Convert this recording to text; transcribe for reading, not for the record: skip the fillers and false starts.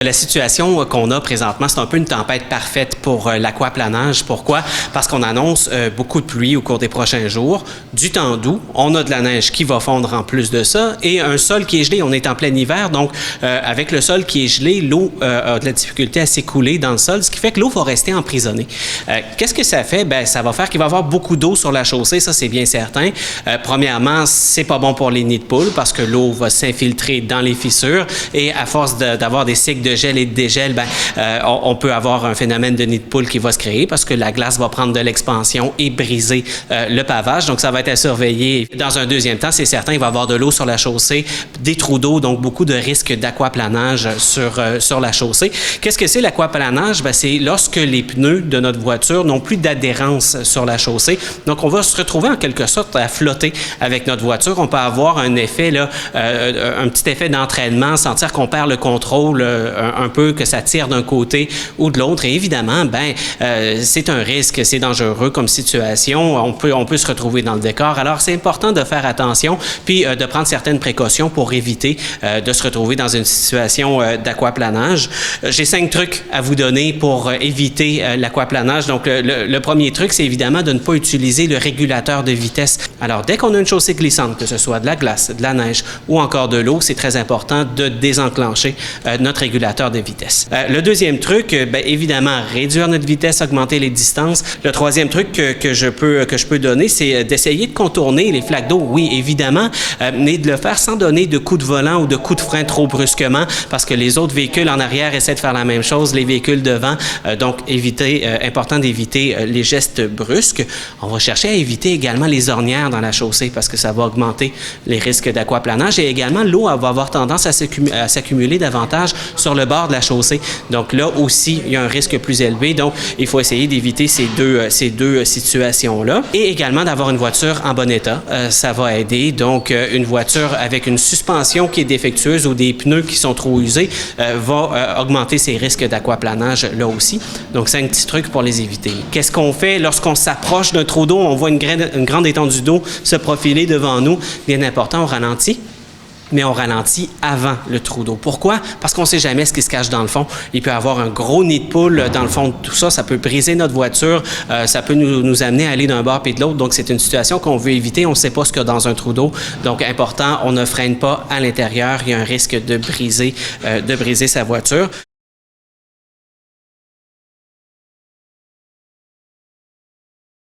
La situation qu'on a présentement, c'est un peu une tempête parfaite pour l'aquaplanage. Pourquoi? Parce qu'on annonce beaucoup de pluie au cours des prochains jours, du temps doux, on a de la neige qui va fondre en plus de ça et un sol qui est gelé. On est en plein hiver, donc avec le sol qui est gelé, l'eau a de la difficulté à s'écouler dans le sol, ce qui fait que l'eau va rester emprisonnée. Qu'est-ce que ça fait? Bien, ça va faire qu'il va y avoir beaucoup d'eau sur la chaussée, ça c'est bien certain. Premièrement, c'est pas bon pour les nids de poules parce que l'eau va s'infiltrer dans les fissures et à force d'avoir des cycles de gel et de dégel, on peut avoir un phénomène de nid de poule qui va se créer parce que la glace va prendre de l'expansion et briser le pavage. Donc, ça va être à surveiller. Dans un deuxième temps, c'est certain, il va y avoir de l'eau sur la chaussée, des trous d'eau, donc beaucoup de risques d'aquaplanage sur la chaussée. Qu'est-ce que c'est l'aquaplanage? C'est lorsque les pneus de notre voiture n'ont plus d'adhérence sur la chaussée. Donc, on va se retrouver en quelque sorte à flotter avec notre voiture. On peut avoir un effet, un petit effet d'entraînement, sentir qu'on perd le contrôle un peu, que ça tire d'un côté ou de l'autre. Et évidemment, c'est un risque, c'est dangereux comme situation. On peut se retrouver dans le décor. Alors, c'est important de faire attention puis de prendre certaines précautions pour éviter de se retrouver dans une situation d'aquaplanage. J'ai 5 trucs à vous donner pour éviter l'aquaplanage. Donc, le premier truc, c'est évidemment de ne pas utiliser le régulateur de vitesse. Alors, dès qu'on a une chaussée glissante, que ce soit de la glace, de la neige ou encore de l'eau, c'est très important de désenclencher notre régulateur de vitesse. Le deuxième truc, évidemment, réduire notre vitesse, augmenter les distances. Le troisième truc que je peux donner, c'est d'essayer de contourner les flaques d'eau. Oui, évidemment, mais de le faire sans donner de coups de volant ou de coups de frein trop brusquement, parce que les autres véhicules en arrière essaient de faire la même chose, les véhicules devant. Donc, important d'éviter les gestes brusques. On va chercher à éviter également les ornières dans la chaussée, parce que ça va augmenter les risques d'aquaplanage. Et également, l'eau va avoir tendance à s'accumuler davantage sur le bord de la chaussée. Donc là aussi, il y a un risque plus élevé. Donc, il faut essayer d'éviter ces deux situations-là. Et également d'avoir une voiture en bon état. Ça va aider. Donc, une voiture avec une suspension qui est défectueuse ou des pneus qui sont trop usés va augmenter ces risques d'aquaplanage là aussi. Donc, 5 petits trucs pour les éviter. Qu'est-ce qu'on fait lorsqu'on s'approche d'un trou d'eau? On voit une grande étendue d'eau se profiler devant nous. Bien important, on ralentit. Mais on ralentit avant le trou d'eau. Pourquoi? Parce qu'on ne sait jamais ce qui se cache dans le fond. Il peut y avoir un gros nid de poule dans le fond de tout ça. Ça peut briser notre voiture. Ça peut nous amener à aller d'un bord et de l'autre. Donc, c'est une situation qu'on veut éviter. On ne sait pas ce qu'il y a dans un trou d'eau. Donc, important, on ne freine pas à l'intérieur. Il y a un risque de briser sa voiture.